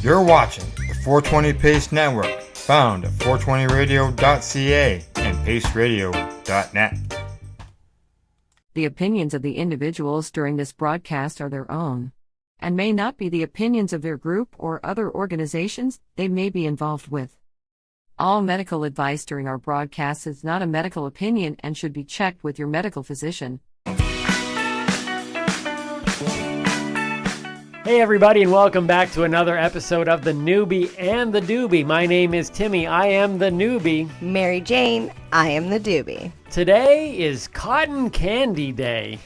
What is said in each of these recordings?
You're watching the 420 Pace Network, found at 420radio.ca and paceradio.net. The opinions of the individuals during this broadcast are their own, and may not be the opinions of their group or other organizations they may be involved with. All medical advice during our broadcast is not a medical opinion and should be checked with your medical physician. Hey everybody, and welcome back to another episode of the Noobie and the Doobie. My name is Timmy, I am the Noobie. Mary Jane, I am the Doobie. Today is Cotton Candy Day.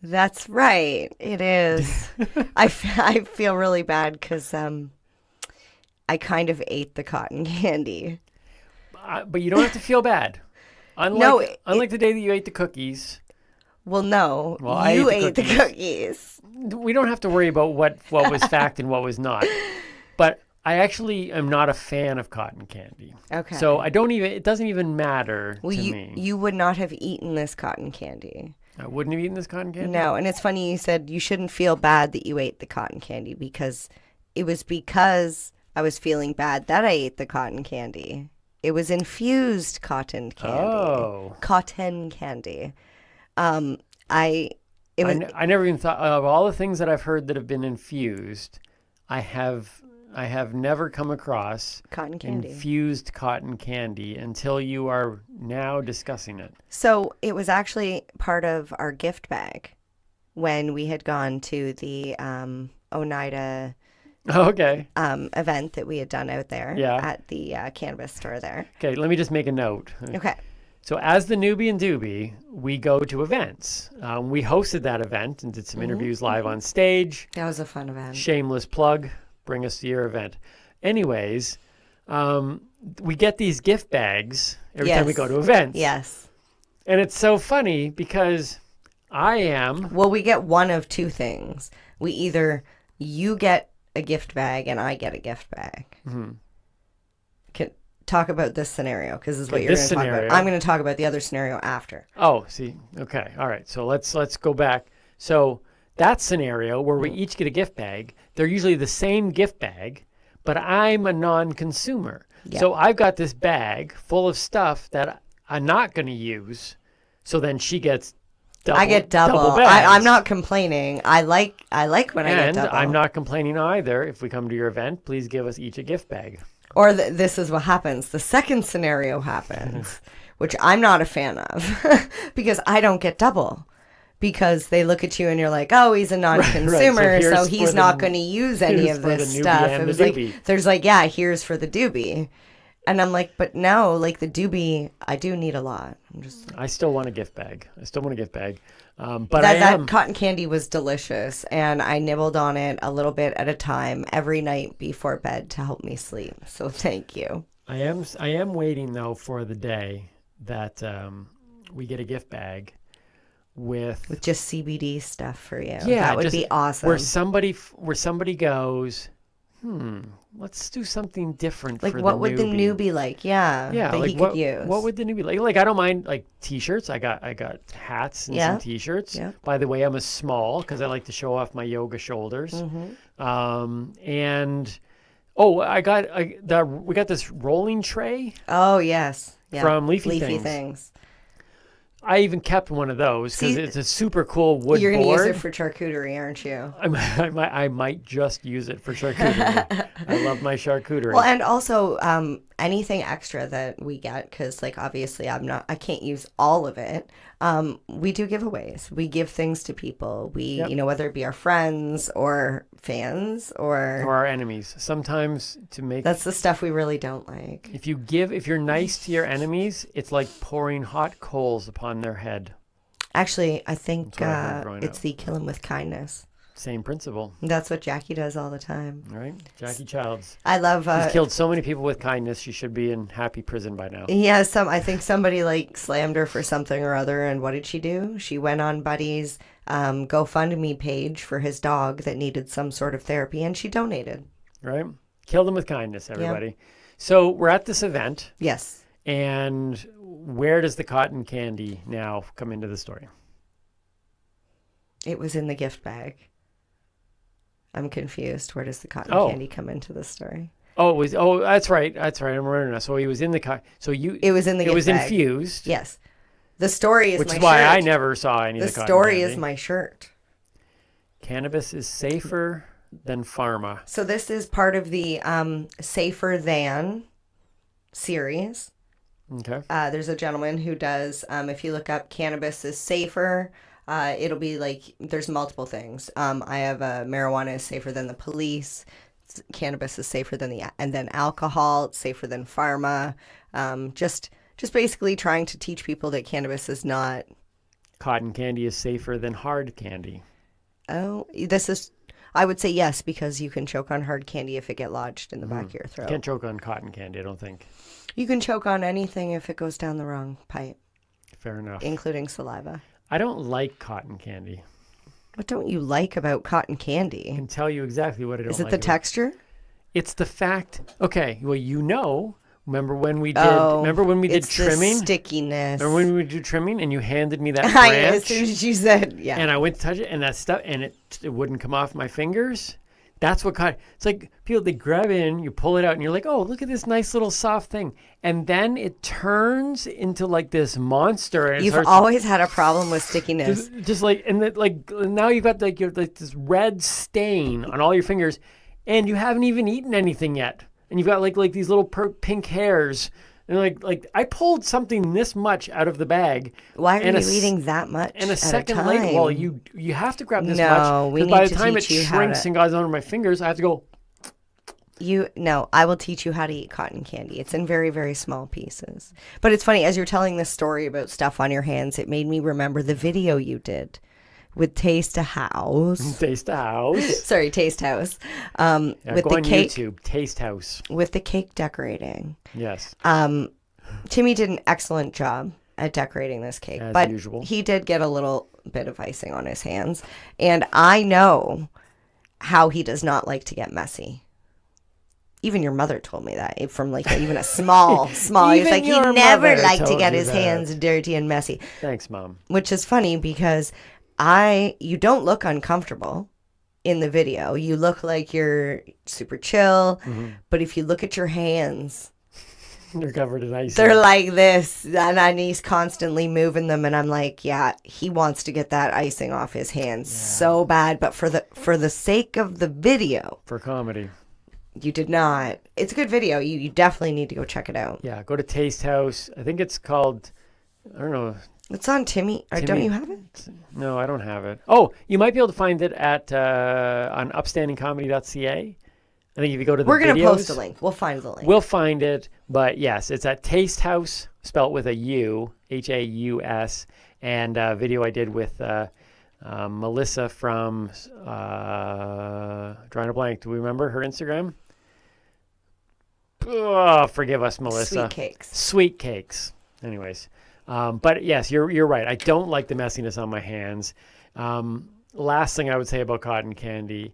That's right, it is. I feel really bad because I kind of ate the cotton candy. But you don't have to feel bad. Unlike the day that you ate the cookies. Well, no, Well, you ate the cookies. We don't have to worry about what was fact and what was not. But I actually am not a fan of cotton candy. Okay. So it doesn't even matter to me. You would not have eaten this cotton candy. I wouldn't have eaten this cotton candy? No, and it's funny you said you shouldn't feel bad that you ate the cotton candy because it was because I was feeling bad that I ate the cotton candy. It was infused cotton candy. Oh. Cotton candy. I never even thought of all the things that I've heard that have been infused. I have never come across cotton candy. Infused cotton candy until you are now discussing it. So it was actually part of our gift bag when we had gone to the Oneida event that we had done out there at the cannabis store there. Okay, let me just make a note. Okay. So as the Noobie and Doobie, we go to events. We hosted that event and did some interviews live on stage. That was a fun event. Shameless plug. Bring us to your event. Anyways, we get these gift bags every time we go to events. Yes. And it's so funny because we get one of two things. You get a gift bag and I get a gift bag. Mm-hmm. Talk about this scenario because this is what you're going to talk about. I'm going to talk about the other scenario after. Oh, see. Okay. All right. So let's go back. So that scenario where we each get a gift bag, they're usually the same gift bag, but I'm a non-consumer. Yeah. So I've got this bag full of stuff that I'm not going to use. So then she gets double. I get double bags. I'm not complaining. I like when I get double. And I'm not complaining either. If we come to your event, please give us each a gift bag. Or this is what happens. The second scenario happens, which I'm not a fan of because I don't get double. Because they look at you and you're like, oh, he's a non-consumer, right. So he's not going to use any of this stuff. It was like, there's like, yeah, here's for the Doobie. And I'm like, but no, like the Doobie, I do need a lot. I still want a gift bag. But that cotton candy was delicious, and I nibbled on it a little bit at a time every night before bed to help me sleep. So thank you. I am waiting though for the day that we get a gift bag with just CBD stuff for you. Yeah, that would be awesome. Where somebody goes, let's do something different. Like, for what the would the Noobie like? Yeah, that like he could use. What would the Noobie like? Like, I don't mind like t-shirts. I got hats and some t-shirts. Yeah. By the way, I'm a small because I like to show off my yoga shoulders. Mm-hmm. We got this rolling tray. Oh yes, from Leafy Things. I even kept one of those because it's a super cool wood board. You're going to use it for charcuterie, aren't you? I might just use it for charcuterie. I love my charcuterie. Well, and also anything extra that we get, because like obviously I can't use all of it. We do giveaways. We give things to people. Whether it be our friends or fans or our enemies. Sometimes that's the stuff we really don't like. If you're nice to your enemies, it's like pouring hot coals upon their head. Actually, I think it's the kill 'em with kindness. Same principle. That's what Jackie does all the time. Right? Jackie Childs. I love... She's killed so many people with kindness. She should be in happy prison by now. Yeah, I think somebody like slammed her for something or other, and what did she do? She went on Buddy's GoFundMe page for his dog that needed some sort of therapy, and she donated. Right? Kill them with kindness, everybody. Yeah. So we're at this event. Yes. And where does the cotton candy now come into the story? It was in the gift bag. I'm confused. Where does the cotton Oh. candy come into the story? Oh, it was. Oh, that's right. That's right. I'm remembering now. So he was in the. So you. It was in the It was gift bag. infused. Yes. The story is Which my is why shirt. I never saw any The of the cotton story candy. is my shirt. Cannabis is safer than pharma. So this is part of the Safer Than series. Okay. There's a gentleman who does, if you look up cannabis is safer, it'll be like, there's multiple things. I have marijuana is safer than the police. Cannabis is safer than and then alcohol, it's safer than pharma. Just basically trying to teach people that cannabis is not. Cotton candy is safer than hard candy. Oh, I would say yes, because you can choke on hard candy if it get lodged in the back of your throat. Can't choke on cotton candy, I don't think. You can choke on anything if it goes down the wrong pipe, Fair enough. including saliva. I don't like cotton candy. What don't you like about cotton I candy? can tell you exactly what I don't like. Is it the about texture? It's the fact. Okay, well, remember when we did It's trimming? the stickiness. Remember when we did trimming and you handed me that As branch? soon as you said, yeah. And I went to touch it, and that stuff, and it wouldn't come off my fingers. That's what it's like. People, they grab in, you pull it out, and you're like, oh, look at this nice little soft thing. And then it turns into like this monster. And You've always had a problem with stickiness. just like, and then, like now you've got like this red stain on all your fingers, and you haven't even eaten anything yet. And you've got like these little pink hairs. And like I pulled something this much out of the bag. Why are and you eating that much? And a at second time? later, well, you have to grab this much. No, we 'cause need by the to time it teach you how shrinks to- and goes under my fingers, I have to go. No, I will teach you how to eat cotton candy. It's in very, very small pieces. But it's funny, as you're telling this story about stuff on your hands, it made me remember the video you did with Taste a House. Taste House. Sorry, Taste House. Yeah, with go the on cake, YouTube. Taste House. with the cake decorating. Yes. Timmy did an excellent job at decorating this cake, As but usual. he did get a little bit of icing on his hands, and I know how he does not like to get messy. Even your mother told me that from like even a small. He was Even like he your never mother liked to told get you his that. hands dirty and messy, Thanks, Mom. which is funny because you don't look uncomfortable in the video. You look like you're super chill, but if you look at your hands, They're covered in ice. they're like this, and he's constantly moving them, and I'm like, yeah, he wants to get that icing off his hands so bad, but for the sake of the video, for comedy. you did not. It's a good video. You definitely need to go check it out. Yeah, go to Taste House. I think it's called, I don't know. It's on Timmy. Or don't Timmy- you have it? No, I don't have it. Oh, you might be able to find it at on upstandingcomedy.ca. I think if you go to the We're gonna videos, post a link. We'll find the link. We'll find it, but yes, it's at Taste House, spelt with a U, Haus, and a video I did with Melissa from drawing a blank. Do we remember her Instagram? Oh, forgive us, Melissa. Sweet cakes. Sweet cakes. Anyways, but yes, you're right. I don't like the messiness on my hands. Last thing I would say about cotton candy.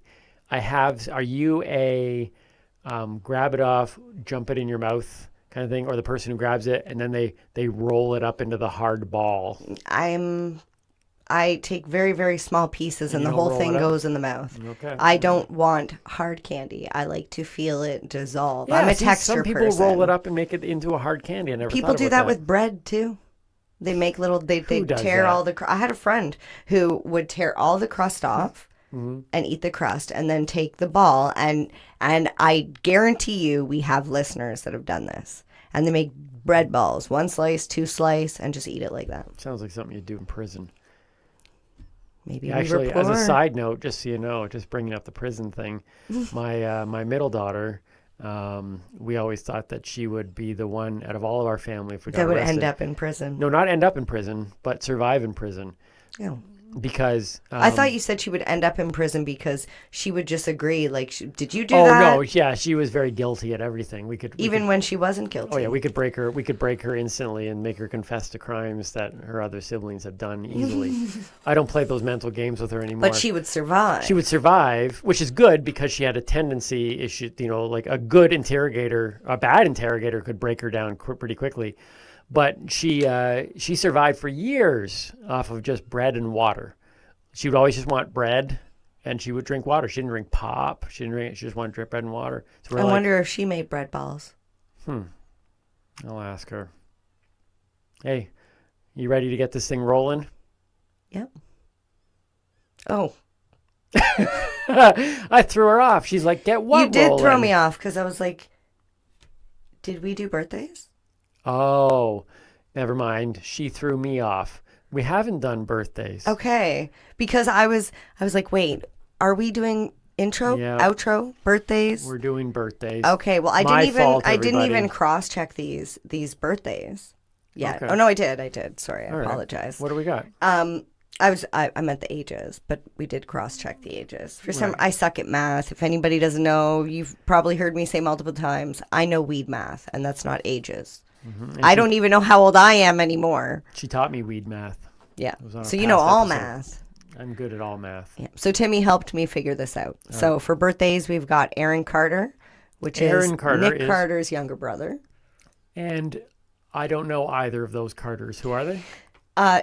Are you a grab it off, jump it in your mouth kind of thing, or the person who grabs it and then they roll it up into the hard ball? I take very, very small pieces and You the don't whole roll thing it up? goes in the mouth. Okay. I don't want hard candy. I like to feel it dissolve. Yeah, I'm a see, texture some people person. roll it up and make it into a hard candy. I never People thought do about that with bread too. They make little. They does tear that? all the. I had a friend who would tear all the crust off Mm-hmm. and eat the crust, and then take the ball. And I guarantee you, we have listeners that have done this, and they make bread balls, 1 slice, 2 slice, and just eat it like that. Sounds like something you do in prison. Maybe we Actually, were poor. as a side note, just so you know, just bringing up the prison thing, my middle daughter, we always thought that she would be the one out of all of our family if we got that would arrested. end up in prison. No, not end up in prison, but survive in prison. Yeah. Because I thought you said she would end up in prison because she would just agree. Like, did you do oh that? no, yeah, she was very guilty at everything. We could When she wasn't guilty. Oh yeah, we could break her. We could break her instantly and make her confess to crimes that her other siblings have done easily. I don't play those mental games with her anymore. But she would survive. She would survive, which is good because she had a tendency issue. You know, like a good interrogator, a bad interrogator could break her down pretty quickly. But she survived for years off of just bread and water. She would always just want bread and she would drink water. She didn't drink pop. She just wanted to drink bread and water. So I wonder if she made bread balls. I'll ask her. Hey, you ready to get this thing rolling? Yep. Oh. I threw her off. She's like, get what You did rolling? throw me off because I was like, did we do birthdays? Oh, never mind. She threw me off. We haven't done birthdays. Okay. Because I was like, wait, are we doing intro, outro, birthdays? We're doing birthdays. Okay. Well, I didn't even cross-check these birthdays. Yeah. Okay. Oh no, I did. Sorry, I apologize. What do we got? I meant the ages, but we did cross-check the ages. For some, I suck at math. If anybody doesn't know, you've probably heard me say multiple times, I know weed math, and that's not ages. I don't even know how old I am anymore. She taught me weed math. Yeah. So you know all math. I'm good at all math. Yeah. So Timmy helped me figure this out. So for birthdays, we've got Aaron Carter, which is Nick Carter's younger brother. And I don't know either of those Carters. Who are they?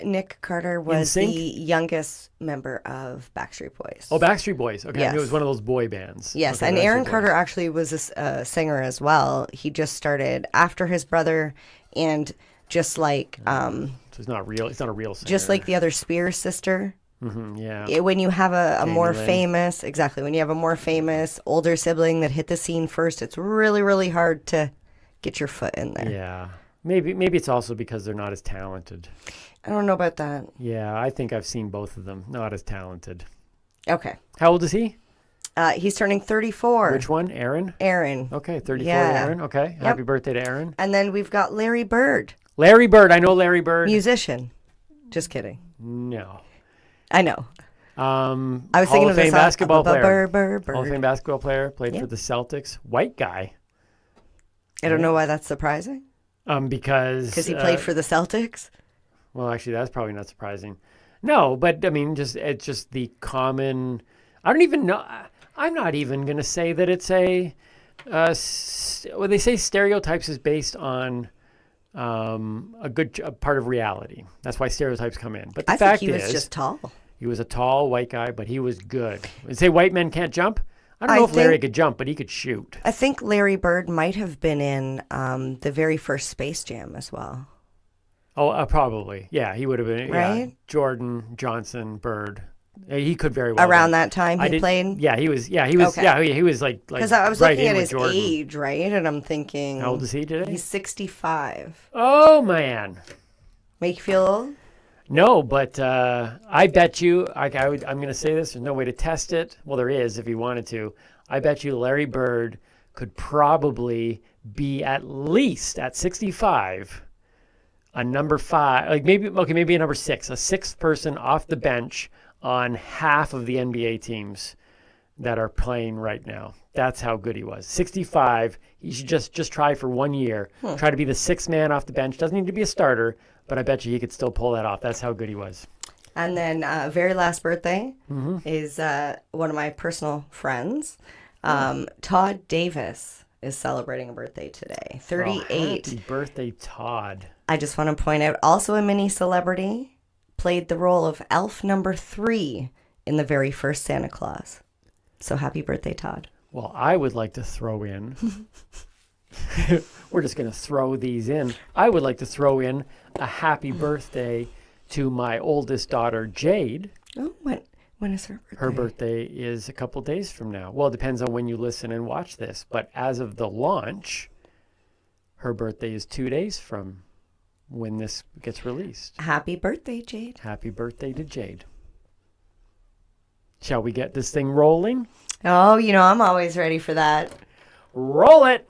Nick Carter was the youngest member of Backstreet Boys. Oh, Backstreet Boys. Okay, yes. It was one of those boy bands. Yes, okay, and Aaron Carter actually was a singer as well. He just started after his brother, and just like so it's not real. It's not a real singer. Just like the other Spears sister. Yeah. When you have a more famous, when you have a more famous older sibling that hit the scene first, it's really, really hard to get your foot in there. Yeah. Maybe it's also because they're not as talented. I don't know about that. Yeah, I think I've seen both of them. Not as talented. Okay. How old is he? He's turning 34. Which one? Aaron? Aaron. Okay, 34 Aaron. Okay. Yep. Happy birthday to Aaron. And then we've got Larry Bird. Larry Bird. I know Larry Bird. Musician. Just kidding. No. I know. I was thinking of the basketball player. Bird. Hall of Fame basketball player. Played for the Celtics. White guy. I don't know why that's surprising. Because he played for the Celtics. Well, actually, that's probably not surprising. No, but I mean, it's just the common. I don't even know. I'm not even going to say that it's a. Well, they say stereotypes is based on a part of reality. That's why stereotypes come in. But the fact think he was just tall. He was a tall white guy, but he was good. They say white men can't jump. I don't know if Larry could jump, but he could shoot. I think Larry Bird might have been in the very first Space Jam as well. Oh, probably. Yeah, he would have been. Right? Yeah. Jordan, Johnson, Bird. He could very well. Around that time he played? Yeah, he was. Yeah, he was. Okay. Yeah, he was like. Because I was looking at his age, right? And I'm thinking. How old is he today? He's 65. Oh, man. Make you feel old? No, but I bet you, I'm going to say this, there's no way to test it. Well, there is if you wanted to. I bet you Larry Bird could probably be at least at 65, a number 5, like maybe a number 6, a sixth person off the bench on half of the NBA teams that are playing right now. That's how good he was. 65, he should just try for 1 year. Try to be the sixth man off the bench. Doesn't need to be a starter, but I bet you he could still pull that off. That's how good he was. And then very last birthday is one of my personal friends. Todd Davis is celebrating a birthday today. 38. Oh, happy birthday, Todd. I just want to point out, also a mini celebrity, played the role of elf number 3 in the very first Santa Claus. So happy birthday, Todd. Well, I would like to throw in, we're just going to throw these in. I would like to throw in a happy birthday to my oldest daughter, Jade. Oh, when is her birthday? Her birthday is a couple days from now. Well, it depends on when you listen and watch this. But as of the launch, her birthday is 2 days from when this gets released. Happy birthday, Jade. Happy birthday to Jade. Shall we get this thing rolling? Oh, I'm always ready for that. Roll it!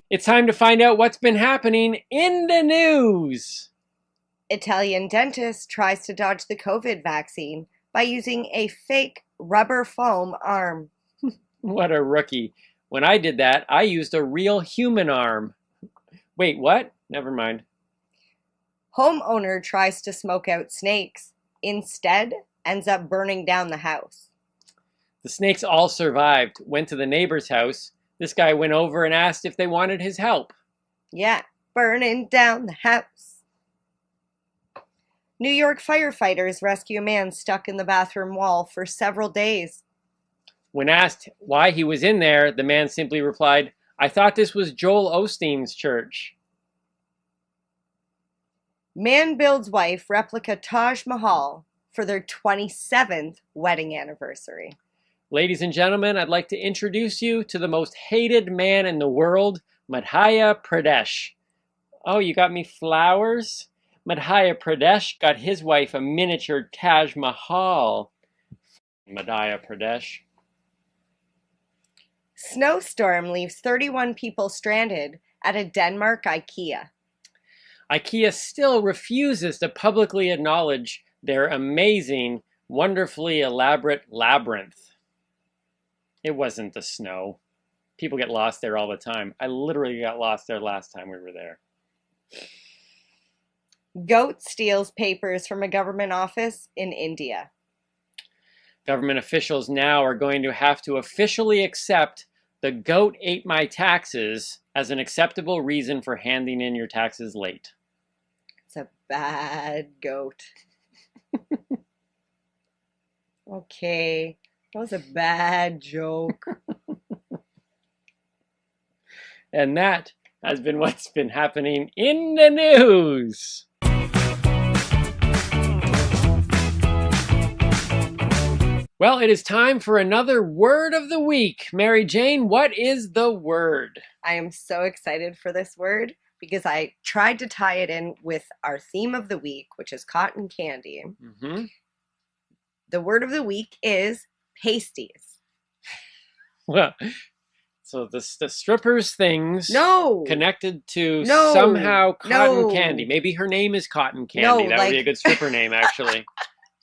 It's time to find out what's been happening in the news. Italian dentist tries to dodge the COVID vaccine by using a fake rubber foam arm. What a rookie. When I did that, I used a real human arm. Wait, what? Never mind. Homeowner tries to smoke out snakes. Instead, ends up burning down the house. The snakes all survived, went to the neighbor's house. This guy went over and asked if they wanted his help. Yeah, burning down the house. New York firefighters rescue a man stuck in the bathroom wall for several days. When asked why he was in there, the man simply replied, "I thought this was Joel Osteen's church." Man builds wife replica Taj Mahal for their 27th wedding anniversary. Ladies and gentlemen, I'd like to introduce you to the most hated man in the world, Madhya Pradesh. Oh, you got me flowers? Madhya Pradesh got his wife a miniature Taj Mahal. Madhya Pradesh. Snowstorm leaves 31 people stranded at a Denmark IKEA. IKEA still refuses to publicly acknowledge their amazing, wonderfully elaborate labyrinth. It wasn't the snow. People get lost there all the time. I literally got lost there last time we were there. Goat steals papers from a government office in India. Government officials now are going to have to officially accept the goat ate my taxes as an acceptable reason for handing in your taxes late. It's a bad goat. Okay, that was a bad joke. And that has been what's been happening in the news. Well, it is time for another word of the week. Mary Jane, what is the word? I am so excited for this word because I tried to tie it in with our theme of the week, which is cotton candy. Mm-hmm. The word of the week is pasties. Well, so the strippers things connected to somehow cotton candy. Maybe her name is Cotton Candy. That would be a good stripper name, actually.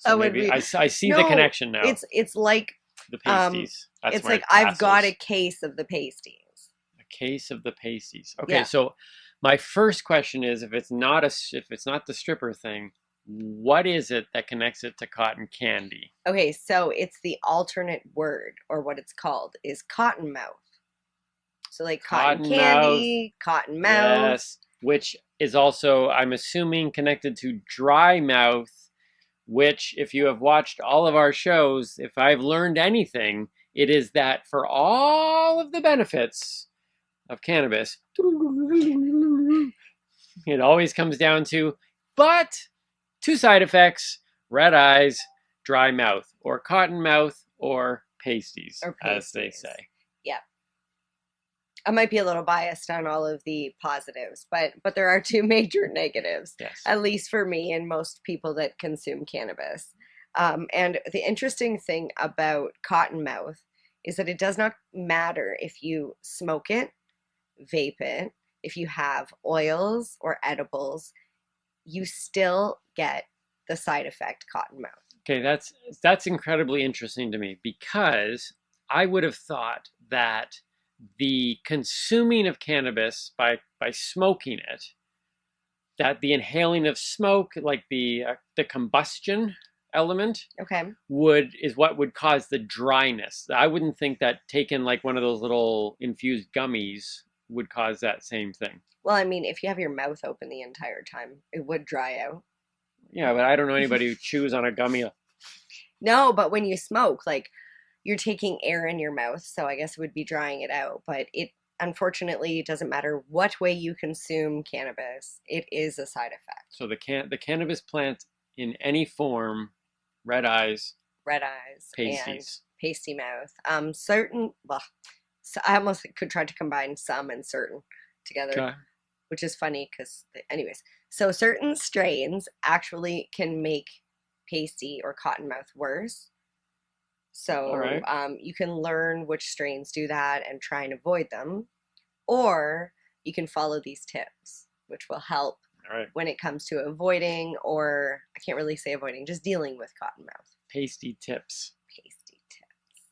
So maybe I see the connection now. It's like the pasties. It's like I've got a case of the pasties. A case of the pasties. Okay, so my first question is, if it's not the stripper thing, what is it that connects it to cotton candy? Okay, so it's the alternate word, or what it's called is cotton mouth. So like cotton candy, cotton mouth. Yes, which is also, I'm assuming, connected to dry mouth, which, if you have watched all of our shows, if I've learned anything, it is that for all of the benefits of cannabis, it always comes down to, but two side effects: red eyes, dry mouth, or cotton mouth, or pasties, as they say. Yeah. I might be a little biased on all of the positives, but there are two major negatives, at least for me and most people that consume cannabis. And the interesting thing about cotton mouth is that it does not matter if you smoke it, vape it, if you have oils or edibles, you still get the side effect cotton mouth. Okay, that's incredibly interesting to me, because I would have thought that the consuming of cannabis by smoking it, that the inhaling of smoke, like the combustion element, is what would cause the dryness. I wouldn't think that taking like one of those little infused gummies would cause that same thing. Well, I mean, if you have your mouth open the entire time, it would dry out. Yeah, but I don't know anybody who chews on a gummy. No, but when you smoke, like, you're taking air in your mouth, so I guess it would be drying it out. But it, unfortunately, doesn't matter what way you consume cannabis, it is a side effect. So the cannabis plant in any form, red eyes, pasties, and pasty mouth. So I almost could try to combine some and certain together, which is funny because, anyways. So certain strains actually can make pasty or cottonmouth worse. So you can learn which strains do that and try and avoid them. Or you can follow these tips, which will help when it comes to avoiding, or I can't really say avoiding, just dealing with cottonmouth. Pasty tips. Pasty tips.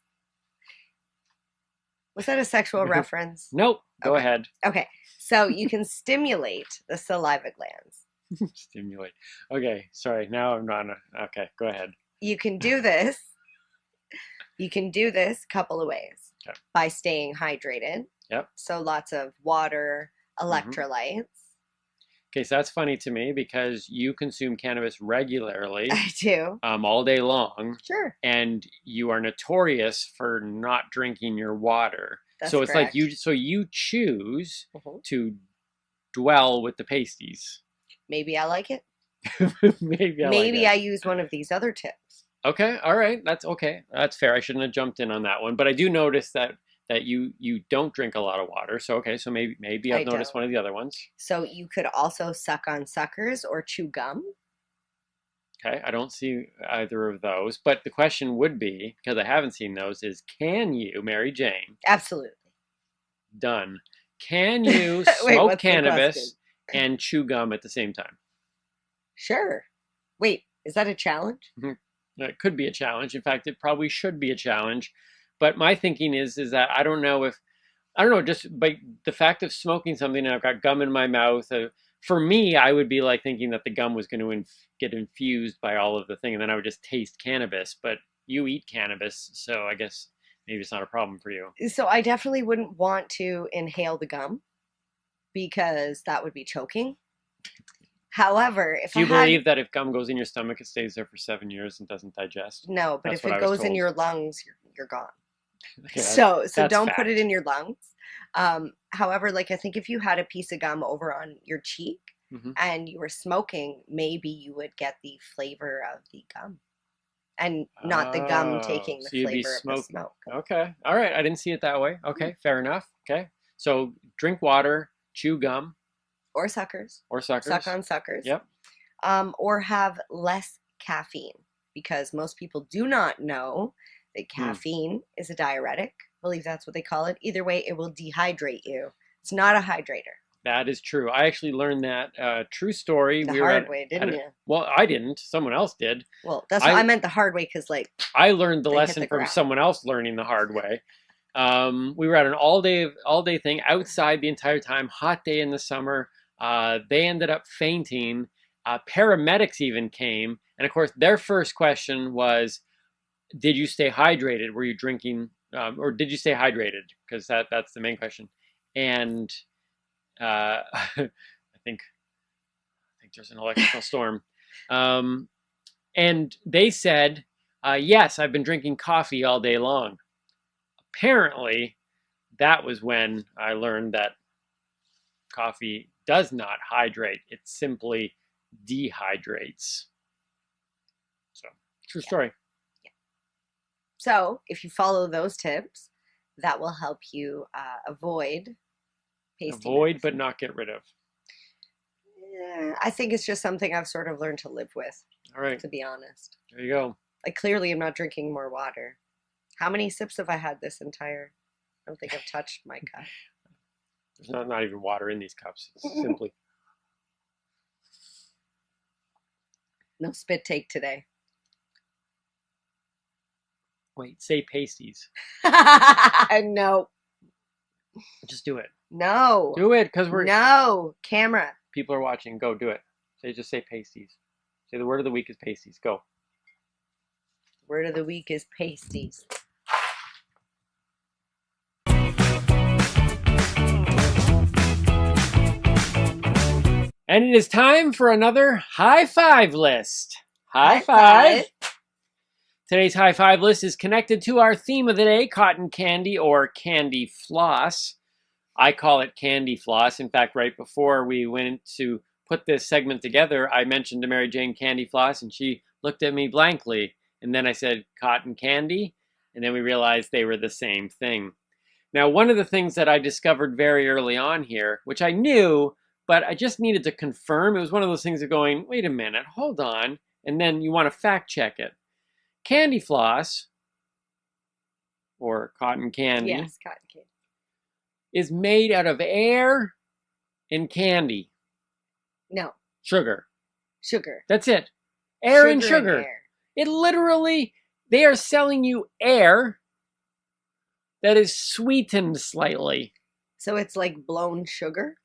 Was that a sexual reference? Nope. Go ahead. Okay. So you can stimulate the saliva glands. Stimulate. Okay. Sorry. Now I'm not. Okay. Go ahead. You can do this. You can do this a couple of ways. By staying hydrated. Yep. So lots of water, electrolytes. Okay, so that's funny to me because you consume cannabis regularly, I do. all day long, Sure. and you are notorious for not drinking your water. That's so it's correct. like you choose Mhm. to dwell with the pasties. Maybe I like it. Maybe I like Maybe it. I use one of these other tips. Okay, all right, that's okay. That's fair. I shouldn't have jumped in on that one, but I do notice that you don't drink a lot of water. So okay, so maybe I've noticed one of the other ones. So you could also suck on suckers or chew gum. Okay, I don't see either of those, but the question would be, because I haven't seen those, is can you, Mary Jane? Absolutely. Done. Can you Wait, smoke what's the cannabis and chew gum at the same time? Sure. Wait, is that a challenge? It could be a challenge. In fact, it probably should be a challenge. But my thinking is that I don't know, just by the fact of smoking something and I've got gum in my mouth, for me, I would be like thinking that the gum was going to get infused by all of the thing, and then I would just taste cannabis. But you eat cannabis, so I guess maybe it's not a problem for you. So I definitely wouldn't want to inhale the gum because that would be choking. However, if Do you believe that if gum goes in your stomach, it stays there for 7 years and doesn't digest? No, but That's if what it I was goes in told. your lungs, you're gone. Okay, So that's don't fact. put it in your lungs. However, like I think if you had a piece of gum over on your cheek and you were smoking, maybe you would get the flavor of the gum and not the gum taking the so you'd be flavor of the smoking. smoke. Okay, all right. I didn't see it that way. Okay, fair enough. Okay, so drink water, chew gum, Or suckers. or suckers. Suck on suckers. Yep. Or have less caffeine because most people do not know that caffeine is a diuretic. I believe that's what they call it. Either way, it will dehydrate you. It's not a hydrator. That is true. I actually learned that. True story. The hard way, didn't you? Well, I didn't. Someone else did. Well, that's what I meant the hard way because, like, I learned the they hit lesson the from ground. someone else learning the hard way. We were at an all day thing outside the entire time, hot day in the summer. They ended up fainting. Paramedics even came, and of course, their first question was, "Did you stay hydrated? Were you drinking, or did you stay hydrated?" Because that's the main question. And I think there's an electrical storm. And they said, "Yes, I've been drinking coffee all day long." Apparently, that was when I learned that coffee does not hydrate. It simply dehydrates. So, true story. Yeah. So, if you follow those tips, that will help you avoid pasty. Avoid, but not get rid of. Yeah, I think it's just something I've sort of learned to live with, All right, to be honest. there you go. Like, clearly, I'm not drinking more water. How many sips have I had this entire? I don't think I've touched my cup. There's not even water in these cups. It's simply. No spit take today. Wait, say pasties. No. Just do it. No. Do it, because we're No. Camera. people are watching. Go do it. Just say pasties. Say the word of the week is pasties. Go. Word of the week is pasties. And it is time for another high five list. High five. Today's high five list is connected to our theme of the day, cotton candy or candy floss. I call it candy floss. In fact, right before we went to put this segment together, I mentioned to Mary Jane candy floss, and she looked at me blankly. And then I said cotton candy, and then we realized they were the same thing. Now, one of the things that I discovered very early on here, which I knew, but I just needed to confirm, it was one of those things of going, wait a minute, hold on, and then you want to fact check it. Candy floss, or cotton candy, Yes, cotton candy. is made out of air and candy. No. Sugar. Sugar. That's it. Air and sugar. air. It literally, they are selling you air that is sweetened slightly. So it's like blown sugar?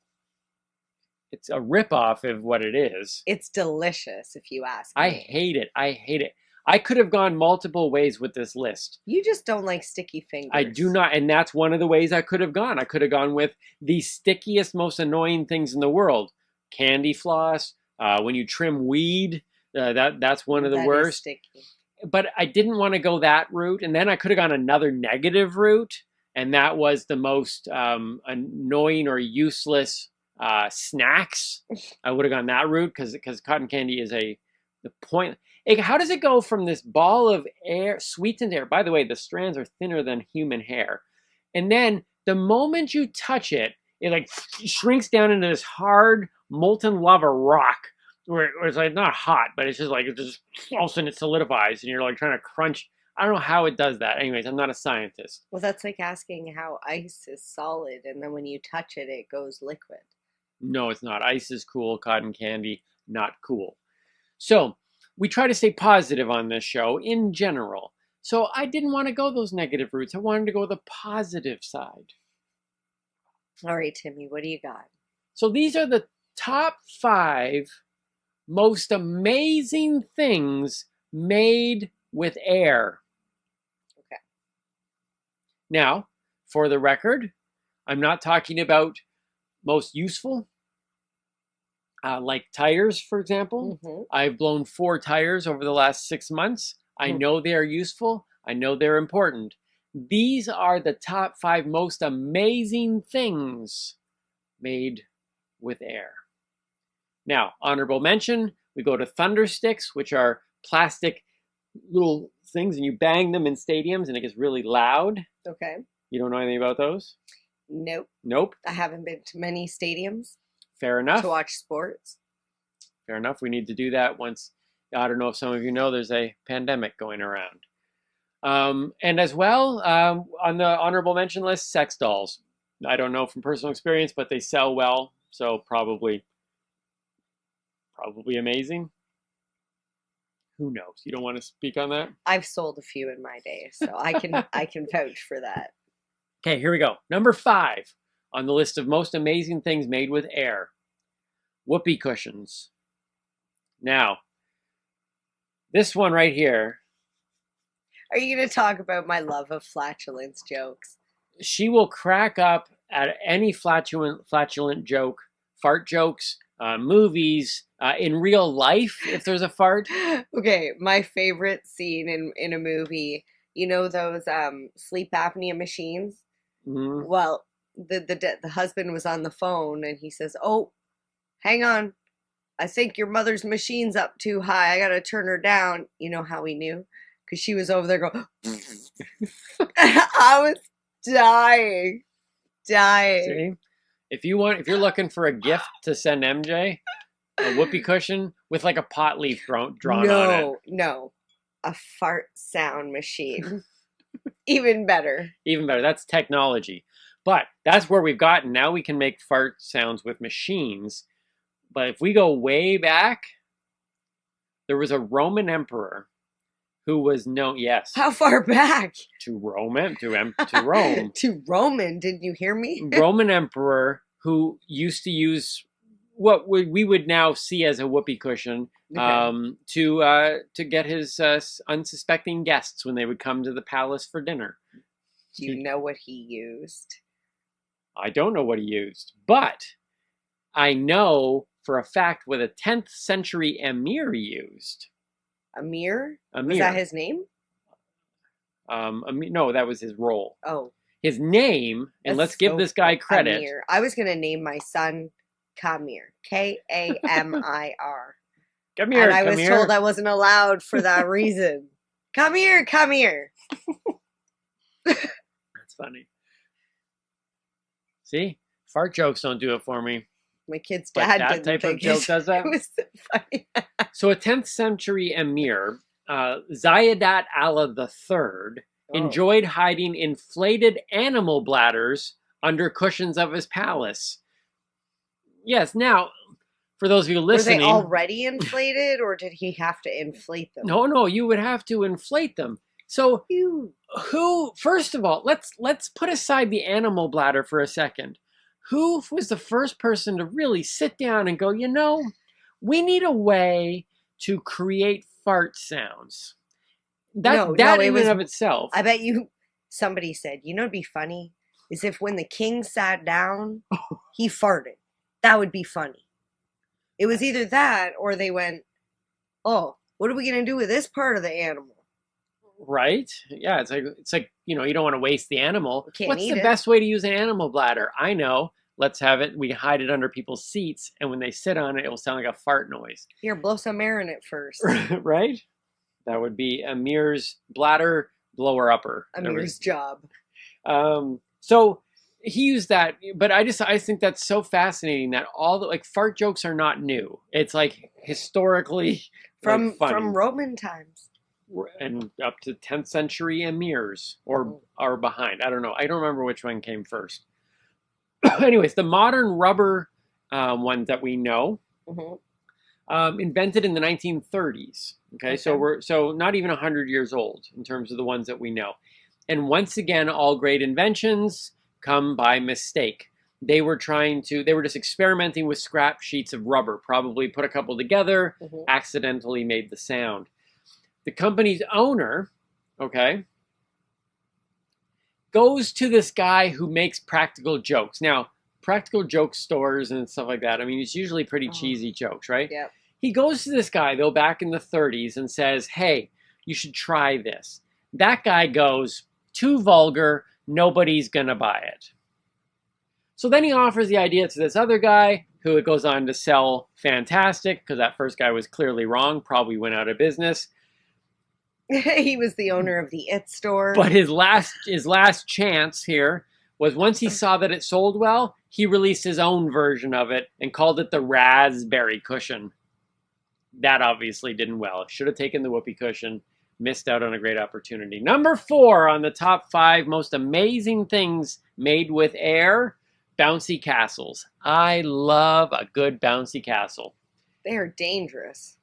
It's a ripoff of what it is. It's delicious, if you ask me. I hate it. I hate it. I could have gone multiple ways with this list. You just don't like sticky fingers. I do not, and that's one of the ways I could have gone. I could have gone with the stickiest, most annoying things in the world. candy floss, when you trim weed, that's one of the That is worst. sticky. But I didn't want to go that route. And then I could have gone another negative route. And that was the most annoying or useless snacks. I would have gone that route because cotton candy is the point. How does it go from this ball of air, sweetened air? By the way, the strands are thinner than human hair. And then the moment you touch it, it like shrinks down into this hard molten lava rock where it's like not hot, but it's just like all of a sudden it solidifies and you're like trying to crunch. I don't know how it does that. Anyways, I'm not a scientist. Well, that's like asking how ice is solid, and then when you touch it, it goes liquid. No, it's not. Ice is cool. Cotton candy, not cool. So we try to stay positive on this show in general. So I didn't want to go those negative routes. I wanted to go the positive side. All right, Timmy, what do you got? So these are the top 5 most amazing things made with air. Okay. Now, for the record, I'm not talking about most useful, like tires, for example. Mm-hmm. I've blown 4 tires over the last 6 months. I know they are useful. I know they're important. These are the top 5 most amazing things made with air. Now, honorable mention, we go to thunder sticks, which are plastic little things, and you bang them in stadiums, and it gets really loud. Okay. You don't know anything about those? Nope. Nope. I haven't been to many stadiums Fair enough. to watch sports. Fair enough. We need to do that once. I don't know if some of you know there's a pandemic going around. And as well, on the honorable mention list, sex dolls. I don't know from personal experience, but they sell well, so probably amazing. Who knows? You don't want to speak on that? I've sold a few in my day, so I can vouch for that. Okay, here we go. Number 5 on the list of most amazing things made with air. Whoopee cushions. Now, this one right here, Are you going to talk about my love of flatulence jokes? she will crack up at any flatulent joke, fart jokes, movies, in real life, if there's a fart. Okay, my favorite scene in a movie, you know those sleep apnea machines? Mhm. Well, the husband was on the phone and he says, "Oh, hang on. I think your mother's machine's up too high. I got to turn her down." You know how he knew? Because she was over there going, I was dying. See? If you're looking for a gift to send MJ, a whoopee cushion with like a pot leaf drawn on it. No. A fart sound machine. Even better. Even better. That's technology. But that's where we've gotten. Now we can make fart sounds with machines. But if we go way back, there was a Roman emperor who was known, yes. How far back? To Rome. To Roman, didn't you hear me? Roman emperor who used to use what we would now see as a whoopee cushion to get his unsuspecting guests when they would come to the palace for dinner. Do you know what he used? I don't know what he used, but I know for a fact what a 10th century emir used. Amir? Amir. Was that his name? No, that was his role. Oh. His name, and let's give this guy credit. Amir. I was going to name my son Kamir. Kamir. Come here, and I was told I wasn't allowed for that reason. Come here. That's funny. See? Fart jokes don't do it for me. My kid's But dad that didn't type of think joke does that? It was so funny. So a 10th century emir, Ziyadat Allah III, enjoyed hiding inflated animal bladders under cushions of his palace. Yes, now, for those of you listening... Were they already inflated, or did he have to inflate them? No, you would have to inflate them. So, first of all, let's put aside the animal bladder for a second. Who was the first person to really sit down and go, we need a way to create fart sounds? That in and of itself. I bet somebody said, it'd be funny is if when the king sat down, he farted. That would be funny. It was either that or they went, oh, what are we going to do with this part of the animal? Right? Yeah, it's like you don't want to waste the animal. What's the eat it. best way to use an animal bladder? I know. Let's have it. We hide it under people's seats, and when they sit on it, it will sound like a fart noise. Here, blow some air in it first. Right? That would be Amir's bladder blower upper. Amir's job. So he used that, but I think that's so fascinating that all the fart jokes are not new. It's historically from funny. Roman times. And up to 10th century Emirs or behind. I don't know. I don't remember which one came first. Anyways, the modern rubber ones that we know, invented in the 1930s. Okay, so not even 100 years old in terms of the ones that we know. And once again, all great inventions come by mistake. They were just experimenting with scrap sheets of rubber, probably put a couple together, accidentally made the sound. The company's owner, goes to this guy who makes practical jokes. Now, practical joke stores and stuff like that, I mean, it's usually pretty cheesy jokes, right? Yeah. He goes to this guy, though, back in the 30s and says, hey, you should try this. That guy goes, too vulgar, nobody's gonna buy it. So then he offers the idea to this other guy, who it goes on to sell fantastic, because that first guy was clearly wrong, probably went out of business. He was the owner of the It store. But his last chance here was once he saw that it sold well, he released his own version of it and called it the raspberry cushion. That obviously didn't well. Should have taken the whoopee cushion. Missed out on a great opportunity. Number 4 on the top 5 most amazing things made with air, bouncy castles. I love a good bouncy castle. They are dangerous.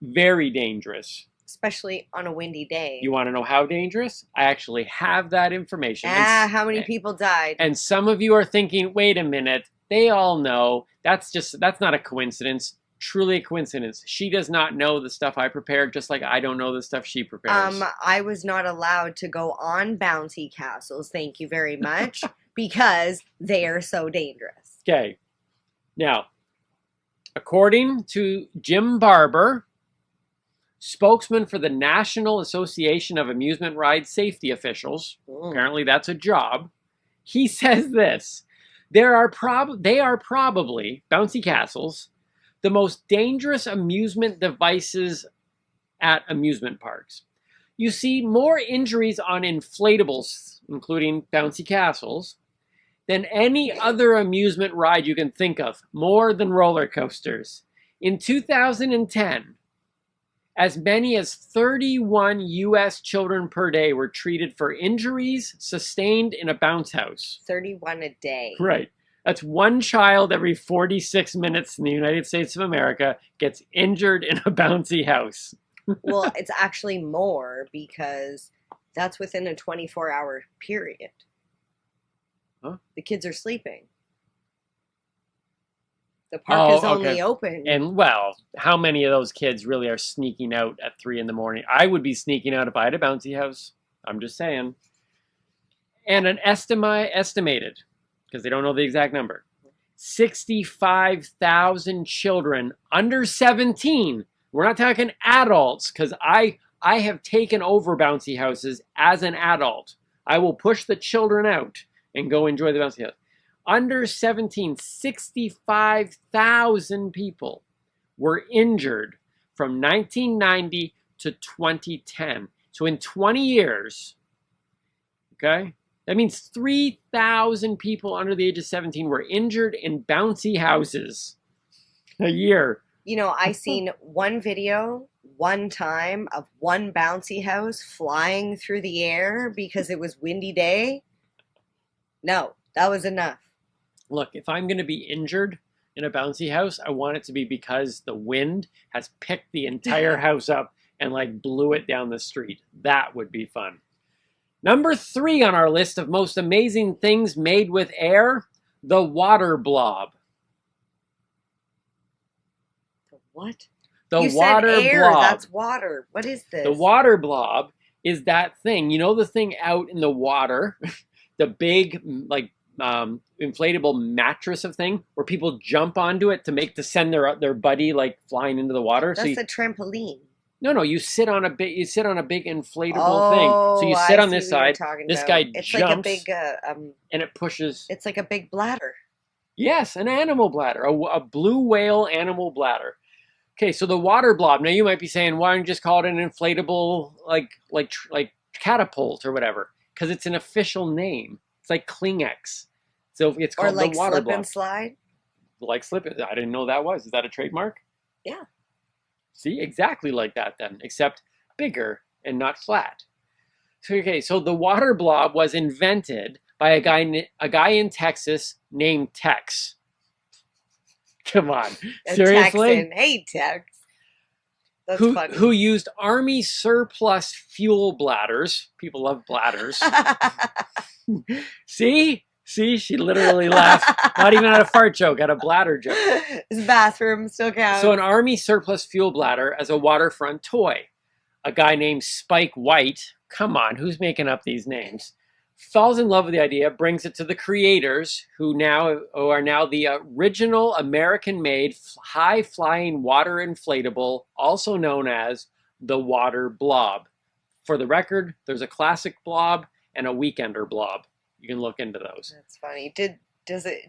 Very dangerous. Especially on a windy day. You want to know how dangerous? I actually have that information. How many people died? And some of you are thinking, wait a minute, they all know. That's not a coincidence. Truly a coincidence. She does not know the stuff I prepared, just like I don't know the stuff she prepares. I was not allowed to go on bouncy castles, thank you very much, because they are so dangerous. Okay. Now, according to Jim Barber, spokesman for the National Association of Amusement Ride Safety Officials, apparently that's a job, he says this: they are probably, bouncy castles, the most dangerous amusement devices at amusement parks. You see more injuries on inflatables, including bouncy castles, than any other amusement ride you can think of, more than roller coasters. In 2010, as many as 31 U.S. children per day were treated for injuries sustained in a bounce house. 31 a day. Right. That's one child every 46 minutes in the United States of America gets injured in a bouncy house. Well, it's actually more because that's within a 24-hour period. Huh? The kids are sleeping. The park is only open. And, well, how many of those kids really are sneaking out at 3 in the morning? I would be sneaking out if I had a bouncy house. I'm just saying. And an estimated, because they don't know the exact number, 65,000 children under 17. We're not talking adults, because I have taken over bouncy houses as an adult. I will push the children out and go enjoy the bouncy house. Under 17, 65,000 people were injured from 1990 to 2010. So in 20 years, okay, that means 3,000 people under the age of 17 were injured in bouncy houses a year. You know, I seen one video one time of one bouncy house flying through the air because it was windy day. No, that was enough. Look, if I'm going to be injured in a bouncy house, I want it to be because the wind has picked the entire house up and blew it down the street. That would be fun. Number 3 on our list of most amazing things made with air, the water blob. The what? The you water said air, blob. That's water. What is this? The water blob is that thing. You know the thing out in the water? The big, inflatable mattress of thing where people jump onto it to send their buddy like flying into the water. That's a trampoline. No, you sit on a big inflatable Oh, thing. So you sit I on this see what you're side. talking This about. guy It's jumps, like a big, and it pushes. it's like a big bladder. Yes, an animal bladder, a blue whale animal bladder. Okay, so the water blob. Now you might be saying, why don't you just call it an inflatable like catapult or whatever? Because it's an official name. It's like Kleenex. So it's called Or like the water slip blob. and slide. Like slip. I didn't know that was. Is that a trademark? Yeah. See, exactly like that then, except bigger and not flat. So the water blob was invented by a guy in Texas named Tex. Come on, seriously? Texan. Hey, Tex. That's funny. Who used Army surplus fuel bladders? People love bladders. See, she literally laughed. Not even at a fart joke, at a bladder joke. His bathroom still counts. So an Army surplus fuel bladder as a waterfront toy. A guy named Spike White, come on, who's making up these names? Falls in love with the idea, brings it to the creators, who are now the original American-made high-flying water inflatable, also known as the water blob. For the record, there's a classic blob and a weekender blob. You can look into those. That's funny. Did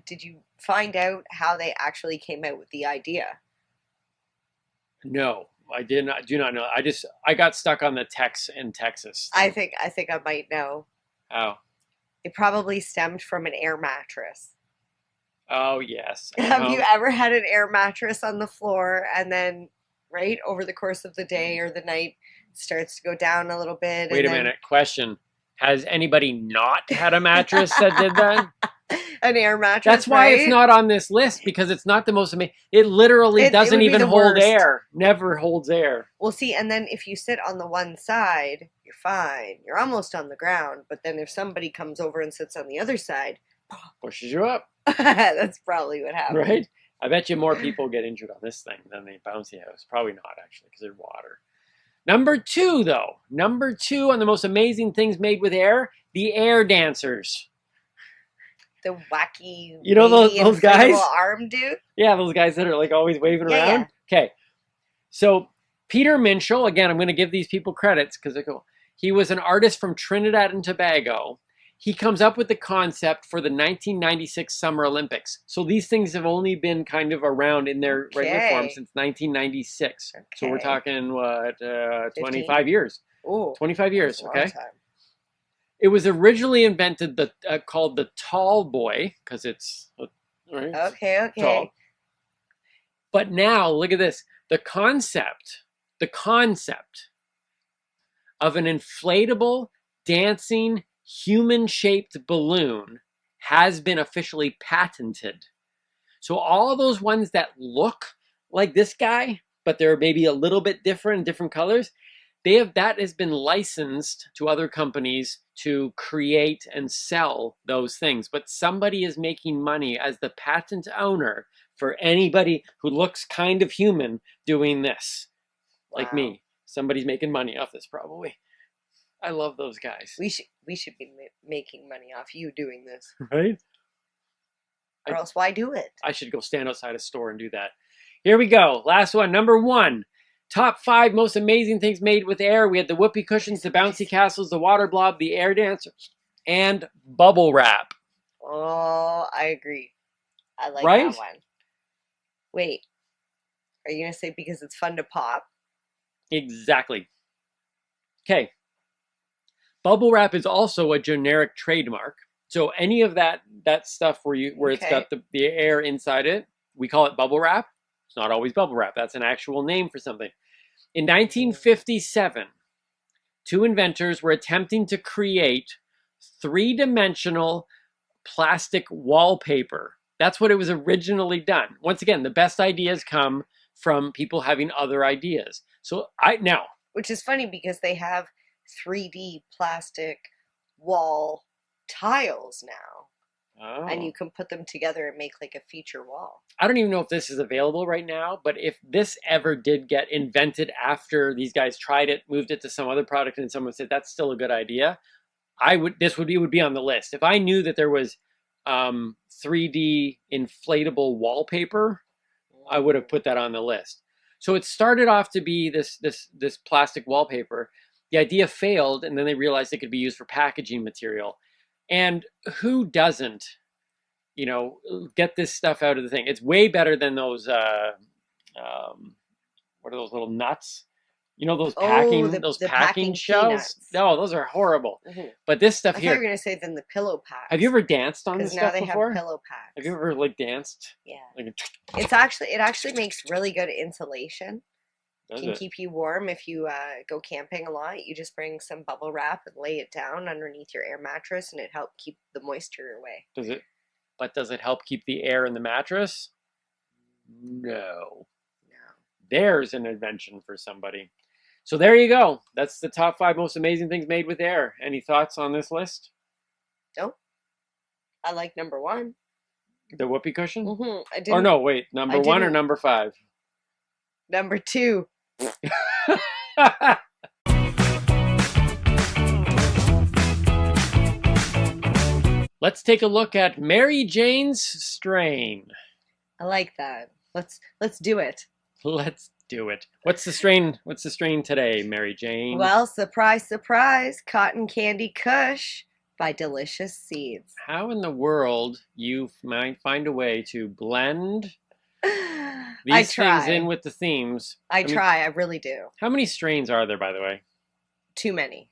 you find out how they actually came out with the idea? No, I do not know. I got stuck on the Tex in Texas. I think I might know. Oh. It probably stemmed from an air mattress. Oh, yes. Have you ever had an air mattress on the floor and then, right, over the course of the day or the night, it starts to go down a little bit? Wait a minute. Question. Has anybody not had a mattress that did that? An air mattress, That's why right? it's not on this list, because it's not the most amazing. It literally doesn't would be even the hold worst. air. Never holds air. Well, see, and then if you sit on the one side, you're fine. You're almost on the ground. But then if somebody comes over and sits on the other side, Pushes you up, that's probably what happened. right? I bet you more people get injured on this thing than the bouncy house. Probably not, actually, because they're water. Number 2, though. Number 2 on the most amazing things made with air, the air dancers. The wacky, You know those wavy guys? inflatable arm dude? Yeah, those guys that are like always waving Yeah, around. Okay. So Peter Minshall, again, I'm going to give these people credits because they're cool. He was an artist from Trinidad and Tobago. He comes up with the concept for the 1996 Summer Olympics. So these things have only been kind of around in their regular form since 1996. Okay. So we're talking, what, 15? 25 years. Ooh, 25 years, that's a long okay? time. It was originally invented called the tall boy, because it's right, Okay. tall. But now, look at this. The concept of an inflatable, dancing, human-shaped balloon has been officially patented. So all of those ones that look like this guy, but they're maybe a little bit different, different colors, that has been licensed to other companies to create and sell those things. But somebody is making money as the patent owner for anybody who looks kind of human doing this. Like me. Somebody's making money off this probably. I love those guys. We should be making money off you doing this. Right? Or else why do it? I should go stand outside a store and do that. Here we go. Last one. Number 1. Top 5 most amazing things made with air. We had the whoopee cushions, the bouncy castles, the water blob, the air dancers, and bubble wrap. Oh, I agree. I like Right? that one. Wait. Are you going to say because it's fun to pop? Exactly. Okay. Bubble wrap is also a generic trademark. So any of that stuff where it's got the air inside it, we call it bubble wrap. It's not always bubble wrap. That's an actual name for something. In 1957, 2 inventors were attempting to create 3-dimensional plastic wallpaper. That's what it was originally done. Once again, the best ideas come from people having other ideas. Which is funny because they have 3D plastic wall tiles now. Oh. And you can put them together and make like a feature wall. I don't even know if this is available right now, but if this ever did get invented after these guys tried it, moved it to some other product, and someone said that's still a good idea, it would be on the list. If I knew that there was 3D inflatable wallpaper, I would have put that on the list. So it started off to be this plastic wallpaper. The idea failed, and then they realized it could be used for packaging material. And who doesn't, get this stuff out of the thing? It's way better than those, what are those little nuts? Those packing shells? peanuts. No, those are horrible. Mm-hmm. But this stuff I here. thought you were going to say then the pillow packs. Have you ever danced on this stuff before? Because now they have pillow packs. Have you ever danced? Yeah. It actually makes really good insulation. Can keep you warm if you go camping a lot. You just bring some bubble wrap and lay it down underneath your air mattress, and it helps keep the moisture away. Does it? But does it help keep the air in the mattress? No. There's an invention for somebody. So there you go. That's the top 5 most amazing things made with air. Any thoughts on this list? No. I like number 1. The whoopee cushion? Mm-hmm. I didn't. Or no, wait. Number 1 or number 5? Number 2. Let's take a look at Mary Jane's strain. I like that. Let's do it. Let's do it. What's the strain today, Mary Jane? Well, surprise, surprise, Cotton Candy Kush by Delicious Seeds. How in the world you might find a way to blend these things in with the themes? I try, I really do. How many strains are there, by the way? Too many.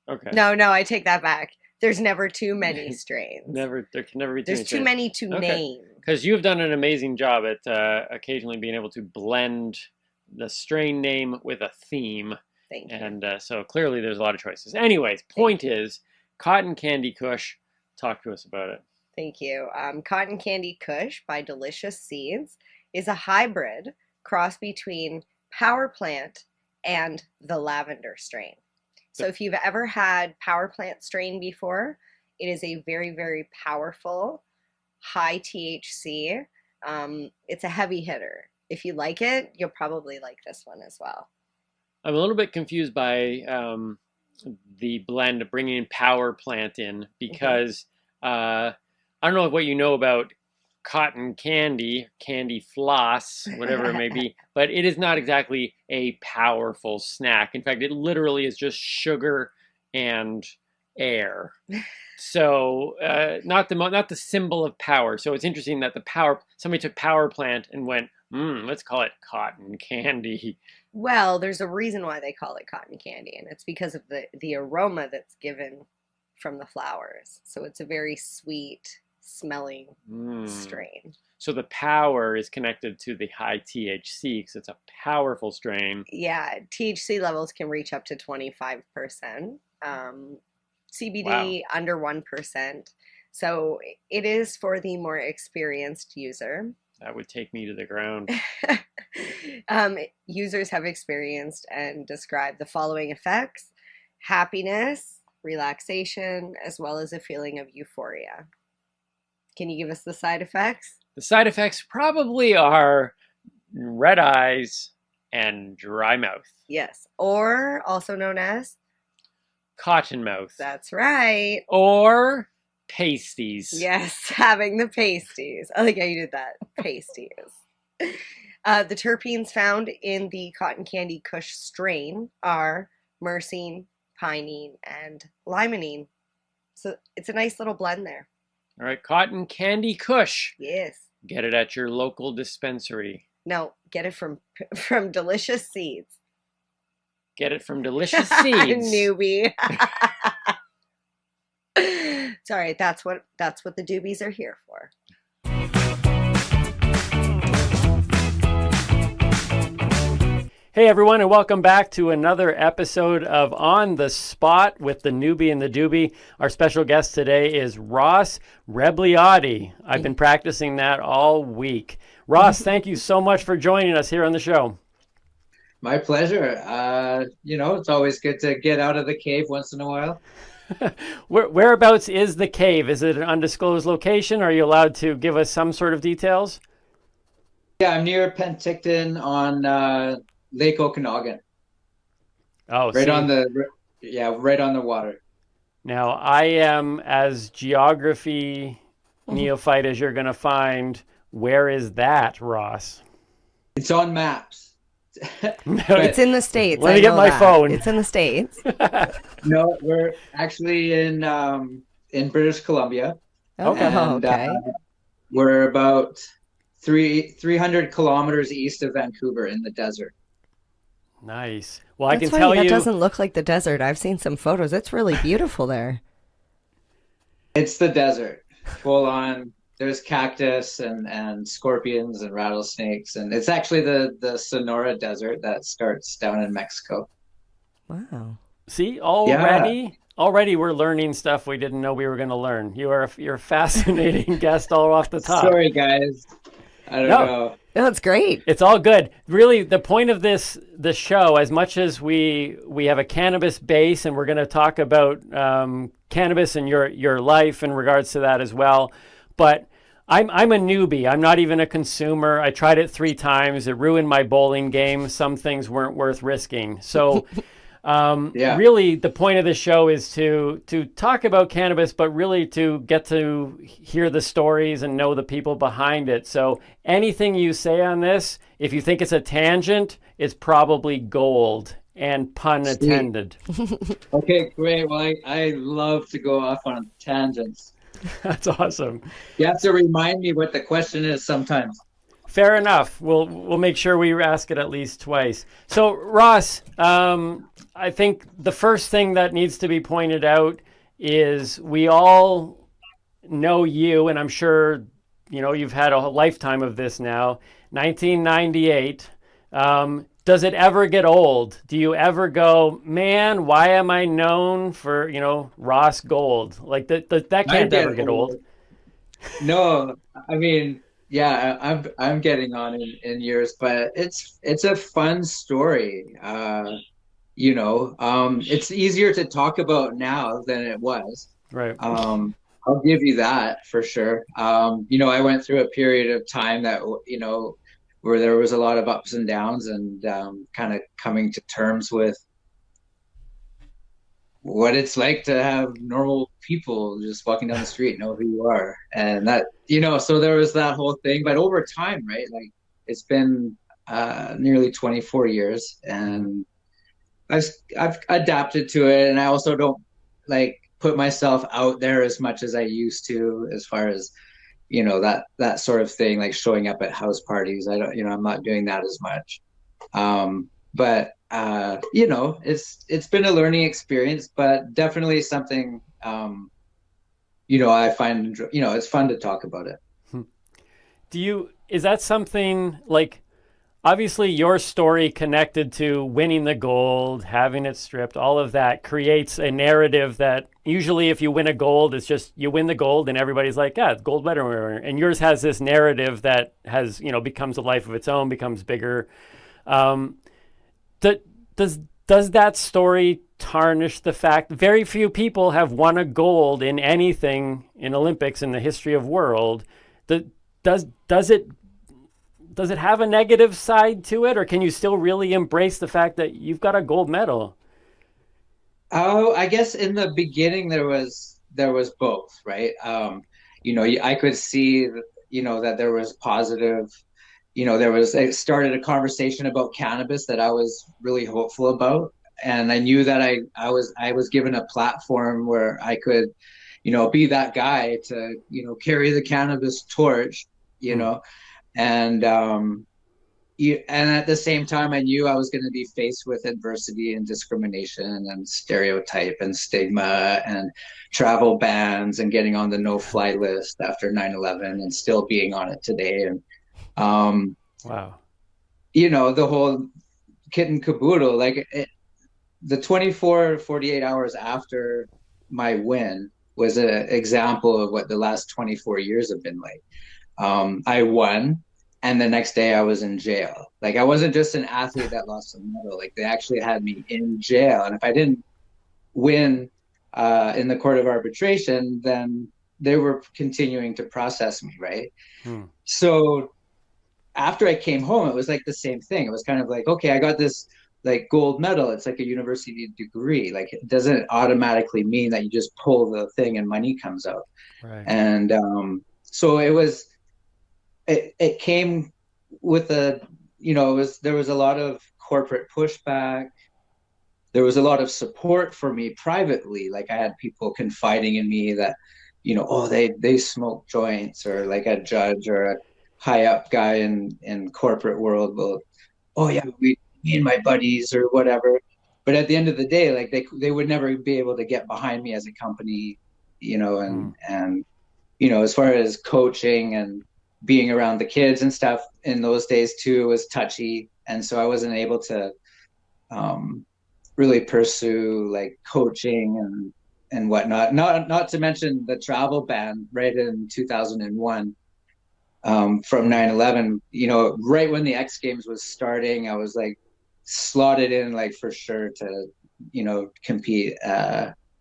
Okay. No, I take that back. There's never too many strains. There can never be too many. There's too many to name. Because you've done an amazing job at occasionally being able to blend the strain name with a theme. Thank you. And so clearly there's a lot of choices. Anyways, point is, Cotton Candy Kush. Talk to us about it. Thank you. Cotton Candy Kush by Delicious Seeds is a hybrid cross between Power Plant and the Lavender strain. So if you've ever had Power Plant strain before, it is a very, very powerful, high THC. It's a heavy hitter. If you like it, you'll probably like this one as well. I'm a little bit confused by the blend of bringing in Power Plant in because I don't know what you know about cotton candy floss, whatever it may be, but it is not exactly a powerful snack. In fact, it literally is just sugar and air. So not the symbol of power. So it's interesting that somebody took Power Plant and went, let's call it cotton candy. Well, there's a reason why they call it cotton candy, and it's because of the aroma that's given from the flowers. So it's a very sweet smelling strain. So the power is connected to the high THC because it's a powerful strain. Yeah, THC levels can reach up to 25%. CBD under 1%. So it is for the more experienced user. That would take me to the ground. Users have experienced and described the following effects: happiness, relaxation, as well as a feeling of euphoria. Can you give us the side effects? The side effects probably are red eyes and dry mouth. Yes, or also known as cotton mouth. That's right. Or pasties. Yes, having the pasties. I like how you did that. Pasties. The terpenes found in the Cotton Candy Kush strain are myrcene, pinene, and limonene. So it's a nice little blend there. All right, Cotton Candy Kush. Yes. Get it at your local dispensary. No, get it from Delicious Seeds. Get it from Delicious Seeds. Noobie. Sorry, that's what the Doobies are here for. Hey everyone, and welcome back to another episode of On the Spot with the Noobie and the Doobie. Our special guest today is Ross Rebagliati. I've been practicing that all week. Ross, thank you so much for joining us here on the show. My pleasure. It's always good to get out of the cave once in a while. Whereabouts is the cave? Is it an undisclosed location? Are you allowed to give us some sort of details? Yeah, I'm near Penticton on Lake Okanagan. Oh, right on the water. Now, I am as geography neophyte as you're going to find. Where is that, Ross? It's on maps. It's in the States. Let me get my phone. It's in the States. No, we're actually in British Columbia. Okay. And, we're about 300 kilometers east of Vancouver in the desert. Nice. Well, I That's can funny, tell that you. doesn't look like the desert. I've seen some photos. It's really beautiful there. It's the desert, full on. There's cactus and scorpions and rattlesnakes, and it's actually the Sonora Desert that starts down in Mexico. Wow. See, already we're learning stuff we didn't know we were going to learn. You're a fascinating guest all off the top. Sorry, guys. I don't know. No, it's great. It's all good. Really, the point of the show, as much as we have a cannabis base, and we're going to talk about cannabis and your life in regards to that as well. But I'm a newbie. I'm not even a consumer. I tried it 3 times. It ruined my bowling game. Some things weren't worth risking. So really the point of the show is to talk about cannabis, but really to get to hear the stories and know the people behind it. So anything you say on this, if you think it's a tangent, it's probably gold, and pun intended. Okay, great. Well, I love to go off on tangents. That's awesome. You have to remind me what the question is sometimes. Fair enough. We'll make sure we ask it at least twice. So Ross, I think the first thing that needs to be pointed out is we all know you, and I'm sure you've had a lifetime of this now. 1998. Does it ever get old? Do you ever go, man, why am I known for, Ross Gold? Like that can't ever get old. No, I mean, yeah, I'm getting on in years, but it's a fun story. It's easier to talk about now than it was. Right. I'll give you that for sure. I went through a period of time that, where there was a lot of ups and downs, and kind of coming to terms with what it's like to have normal people just walking down the street know who you are. And that, so there was that whole thing. But over time, right, like it's been nearly 24 years, and I've adapted to it. And I also don't like put myself out there as much as I used to, as far as that sort of thing, like showing up at house parties. I don't, I'm not doing that as much. But it's been a learning experience, but definitely something, I find, it's fun to talk about it. Is that something like, obviously your story connected to winning the gold, having it stripped, all of that creates a narrative that usually if you win a gold, it's just you win the gold and everybody's like, yeah, it's gold medal. And yours has this narrative that has, becomes a life of its own, becomes bigger. Does that story tarnish the fact very few people have won a gold in anything in Olympics in the history of world? Does it have a negative side to it, or can you still really embrace the fact that you've got a gold medal? Oh, I guess in the beginning there was both, right? I could see, that there was positive, it started a conversation about cannabis that I was really hopeful about. And I knew that I was given a platform where I could, be that guy to, carry the cannabis torch, and at the same time, I knew I was going to be faced with adversity and discrimination and stereotype and stigma and travel bans and getting on the no-fly list after 9/11 and still being on it today. And wow, the whole kit and caboodle, like the 48 hours after my win was an example of what the last 24 years have been like. I won, and the next day I was in jail. Like I wasn't just an athlete that lost a medal. Like they actually had me in jail, and if I didn't win in the court of arbitration, then they were continuing to process me, right? So after I came home, it was like the same thing. It was kind of like, okay, I got this like gold medal. It's like a university degree. Like it doesn't automatically mean that you just pull the thing and money comes out. Right. And so it came with there was a lot of corporate pushback. There was a lot of support for me privately. Like I had people confiding in me that, oh, they smoke joints, or like a judge or a high up guy in corporate world will, oh yeah, me and my buddies or whatever. But at the end of the day, like they would never be able to get behind me as a company, and as far as coaching and being around the kids and stuff in those days too was touchy, and so I wasn't able to really pursue like coaching and whatnot. Not to mention the travel ban right in 2001, from 9/11. Right when the X Games was starting, I was like slotted in like for sure to compete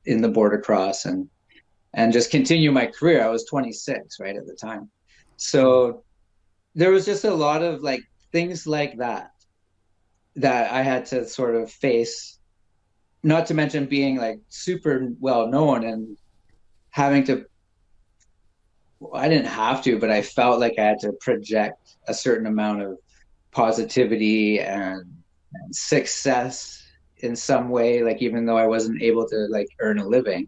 in the border cross and just continue my career. I was 26 right at the time, so there was just a lot of like things like that I had to sort of face, not to mention being like super well known and having to, I didn't have to, but I felt like I had to project a certain amount of positivity and success in some way, like even though I wasn't able to like earn a living.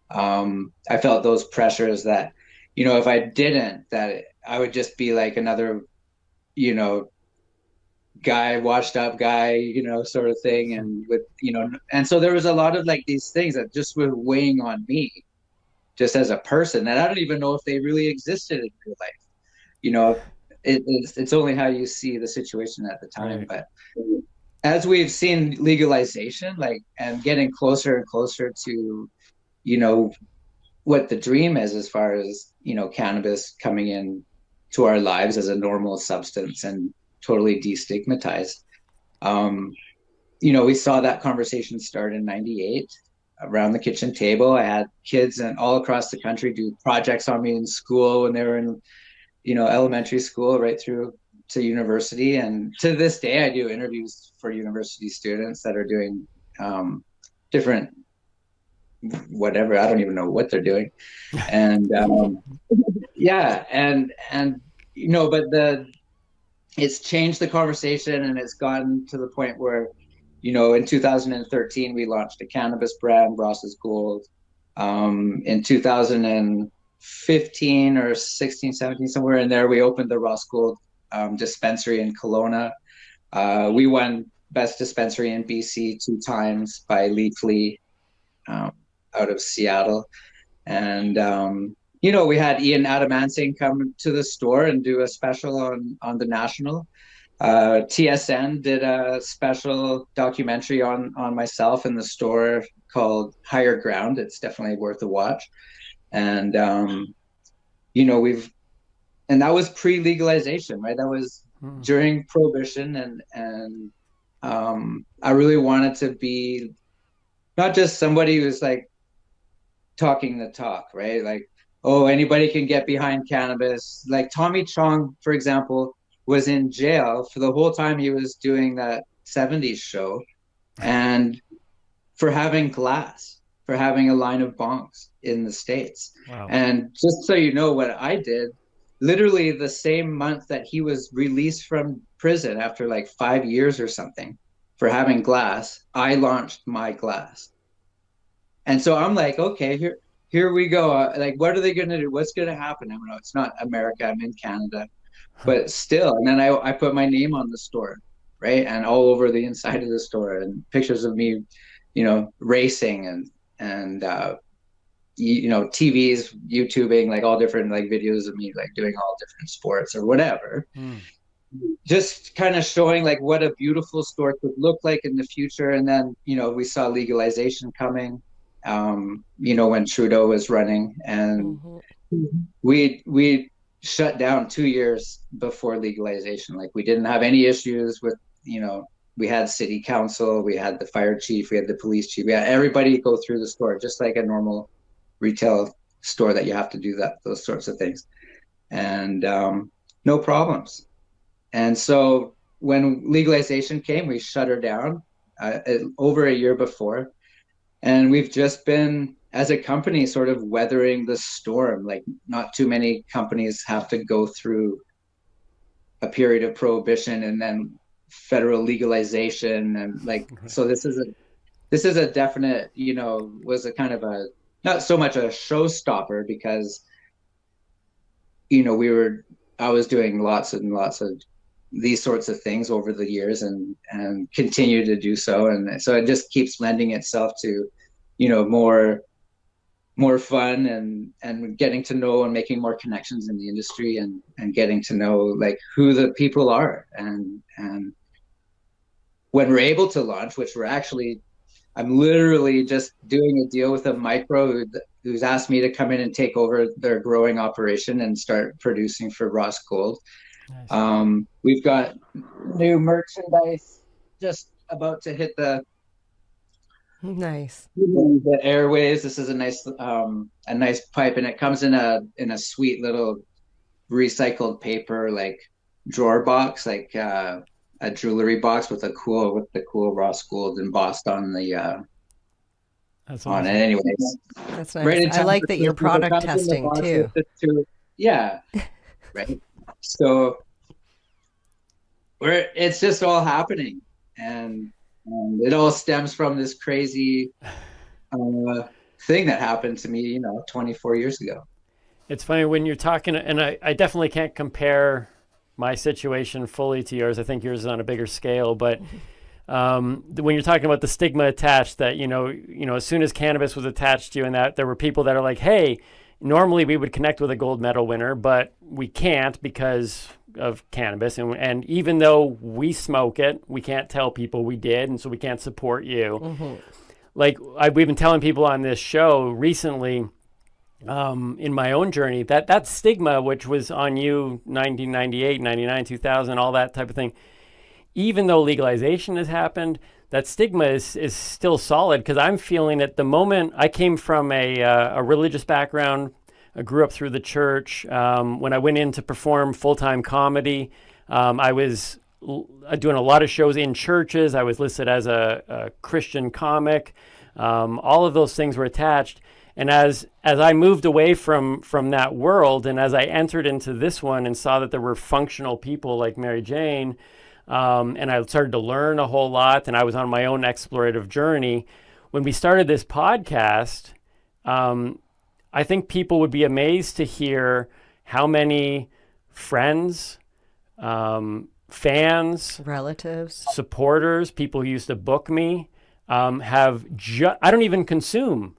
I felt those pressures that, if I didn't, that I would just be like another, guy, washed up guy, sort of thing. And so there was a lot of like these things that just were weighing on me just as a person, and I don't even know if they really existed in real life. It's only how you see the situation at the time. Right. But as we've seen legalization, like, and getting closer and closer to, what the dream is as far as, cannabis coming in to our lives as a normal substance and totally destigmatized. We saw that conversation start in 98 around the kitchen table. I had kids and all across the country do projects on me in school when they were in, elementary school right through to university. And to this day, I do interviews for university students that are doing different whatever. I don't even know what they're doing. And yeah, but it's changed the conversation, and it's gotten to the point where, in 2013, we launched a cannabis brand, Ross's Gold. In 2015 or 16, 17, somewhere in there, we opened the Ross Gold dispensary in Kelowna. We won Best Dispensary in BC 2 times by Leafly out of Seattle. And we had Ian Adamansing come to the store and do a special on the National. TSN did a special documentary on myself in the store called Higher Ground. It's definitely worth a watch. And and that was pre-legalization, right? That was during Prohibition, and I really wanted to be not just somebody who's like talking the talk, right? Like, oh, anybody can get behind cannabis. Like Tommy Chong, for example, was in jail for the whole time he was doing that 70s show, and for having glass, for having a line of bongs in the States. Wow. And just so you know what I did, literally the same month that he was released from prison after like 5 years or something for having glass, I launched my glass. And so I'm like, okay, here we go. Like, what are they going to do? What's going to happen? I mean, it's not America. I'm in Canada, but still. And then I put my name on the store, right? And all over the inside of the store, and pictures of me, racing and TVs, YouTubing, like all different like videos of me like doing all different sports or whatever. Just kind of showing like what a beautiful store could look like in the future. And then, we saw legalization coming. When Trudeau was running, and we shut down 2 years before legalization. Like, we didn't have any issues with, we had city council, we had the fire chief, we had the police chief, we had everybody go through the store, just like a normal retail store that you have to do those sorts of things. And no problems. And so when legalization came, we shut her down over a year before. And we've just been as a company sort of weathering the storm. Like not too many companies have to go through a period of prohibition and then federal legalization, and like so this is a definite, you know, was a kind of a not so much a showstopper because, you know, I was doing lots and lots of these sorts of things over the years and continue to do so, and so it just keeps lending itself to, you know, more fun and getting to know and making more connections in the industry and getting to know like who the people are, and when we're able to launch, which I'm literally just doing a deal with a micro who's asked me to come in and take over their growing operation and start producing for Ross Gold. Nice. We've got new merchandise just about to hit the airways. This is a nice pipe, and it comes in a sweet little recycled paper like drawer box, like a jewelry box with the cool Ross Gold embossed on the that's on awesome. it. Anyways, that's nice. Right, I like that you're product testing too. Yeah, right. So it's just all happening, and it all stems from this crazy thing that happened to me, you know, 24 years ago. It's funny when you're talking, and I definitely can't compare my situation fully to yours. I think yours is on a bigger scale, but when you're talking about the stigma attached, that you know, as soon as cannabis was attached to you, and that there were people that are like, hey, normally we would connect with a gold medal winner, but we can't because of cannabis, and even though we smoke it, we can't tell people we did, and so we can't support you. Mm-hmm. Like we've been telling people on this show recently, in my own journey, that stigma, which was on you 1998, 99, 2000, all that type of thing, even though legalization has happened, that stigma is still solid, because I'm feeling it the moment. I came from a religious background. I grew up through the church. When I went in to perform full-time comedy, I was doing a lot of shows in churches. I was listed as a Christian comic. All of those things were attached. And as I moved away from that world, and as I entered into this one and saw that there were functional people like Mary Jane, and I started to learn a whole lot, and I was on my own explorative journey. When we started this podcast, I think people would be amazed to hear how many friends, fans, relatives, supporters, people who used to book me, I don't even consume.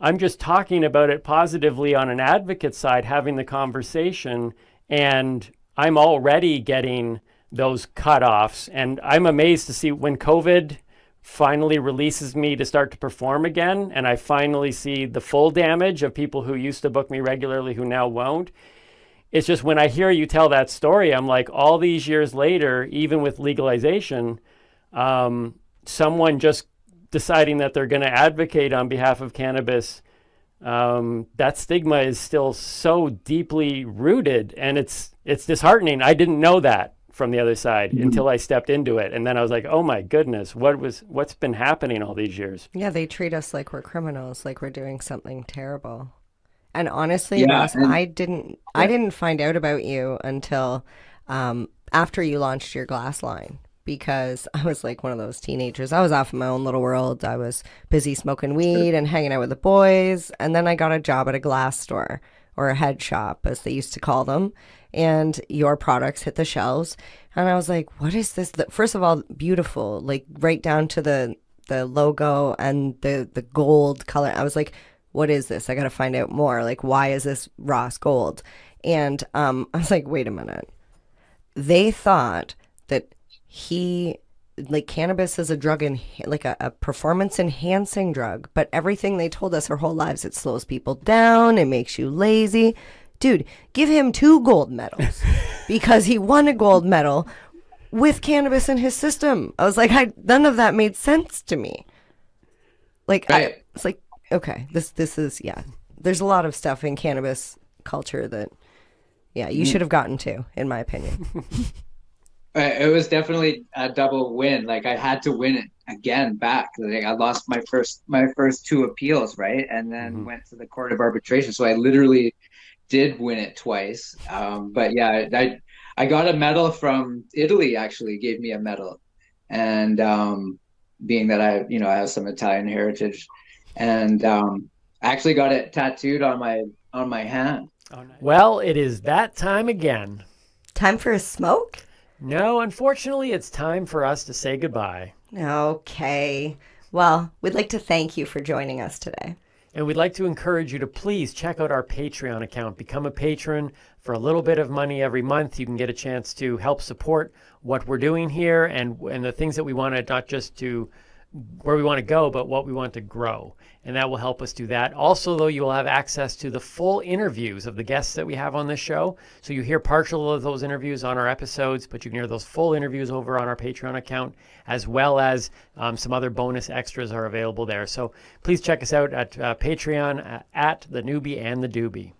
I'm just talking about it positively on an advocate side, having the conversation, and I'm already getting those cutoffs. And I'm amazed to see when COVID finally releases me to start to perform again, and I finally see the full damage of people who used to book me regularly who now won't. It's just when I hear you tell that story, I'm like, all these years later, even with legalization, someone just deciding that they're going to advocate on behalf of cannabis, that stigma is still so deeply rooted, and it's disheartening. I didn't know that from the other side until I stepped into it, and then I was like, oh my goodness, what's been happening all these years? Yeah, they treat us like we're criminals, like we're doing something terrible. And honestly, Ross, I didn't find out about you until after you launched your glass line, because I was like one of those teenagers. I was off in my own little world. I was busy smoking weed and hanging out with the boys. And then I got a job at a glass store, or a head shop, as they used to call them. And your products hit the shelves. And I was like, what is this? First of all, beautiful, like right down to the logo and the gold color. I was like, what is this? I got to find out more. Like, why is this Ross Gold? And I was like, wait a minute. They thought that cannabis is a drug, like a performance enhancing drug, but everything they told us our whole lives, it slows people down, it makes you lazy. Dude, give him 2 gold medals because he won a gold medal with cannabis in his system. I was like, none of that made sense to me. Like, right. It's like, okay, this is, yeah. There's a lot of stuff in cannabis culture that, yeah, you should have gotten to, in my opinion. It was definitely a double win. Like, I had to win it. again back. Like I lost my first two appeals, right? And then went to the court of arbitration. So I literally did win it twice. But yeah, I got a medal from Italy, actually gave me a medal. And being that I have some Italian heritage, and I actually got it tattooed on my hand. Oh, nice. Well, it is that time again. Time for a smoke? No, unfortunately, it's time for us to say goodbye. Okay. Well, we'd like to thank you for joining us today. And we'd like to encourage you to please check out our Patreon account. Become a patron. For a little bit of money every month, you can get a chance to help support what we're doing here and the things that we want to, not just to where we want to go, but what we want to grow. And that will help us do that. Also, though, you will have access to the full interviews of the guests that we have on this show. So you hear partial of those interviews on our episodes, but you can hear those full interviews over on our Patreon account, as well as some other bonus extras are available there. So please check us out at Patreon at the Noobie and the Doobie.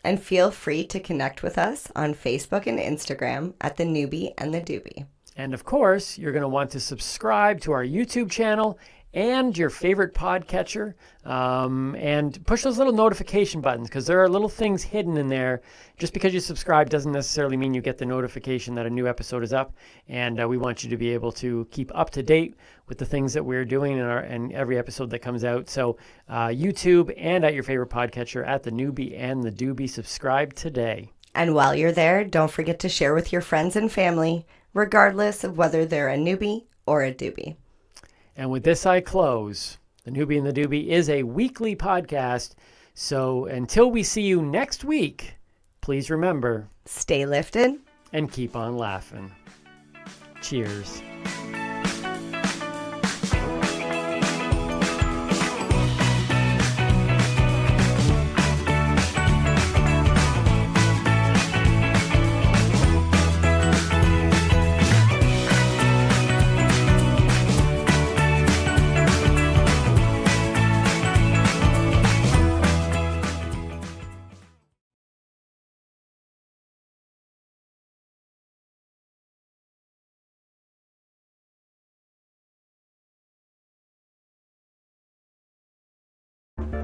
And feel free to connect with us on Facebook and Instagram at the Noobie and the Doobie. And of course, you're going to want to subscribe to our YouTube channel and your favorite podcatcher, and push those little notification buttons, because there are little things hidden in there. Just because you subscribe doesn't necessarily mean you get the notification that a new episode is up. And we want you to be able to keep up to date with the things that we're doing in every episode that comes out. So YouTube and at your favorite podcatcher at the Noobie and the Doobie. Subscribe today. And while you're there, don't forget to share with your friends and family, regardless of whether they're a newbie or a doobie. And with this, I close. The Noobie and the Doobie is a weekly podcast. So until we see you next week, please remember, stay lifted and keep on laughing. Cheers.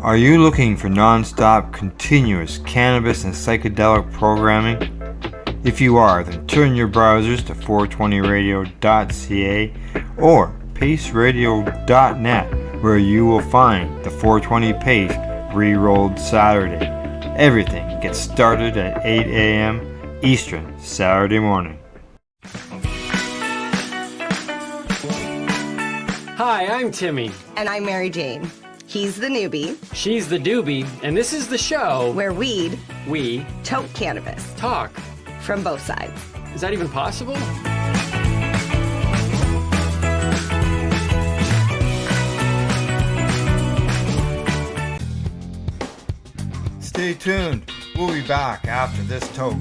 Are you looking for non-stop, continuous cannabis and psychedelic programming? If you are, then turn your browsers to 420radio.ca or paceradio.net, where you will find the 420 Pace Re-Rolled Saturday. Everything gets started at 8 a.m. Eastern Saturday morning. Hi, I'm Timmy. And I'm Mary Jane. He's the newbie, She's the Doobie, and this is the show where we tote cannabis talk. from both sides. Is that even possible? Stay tuned. We'll be back after this toke.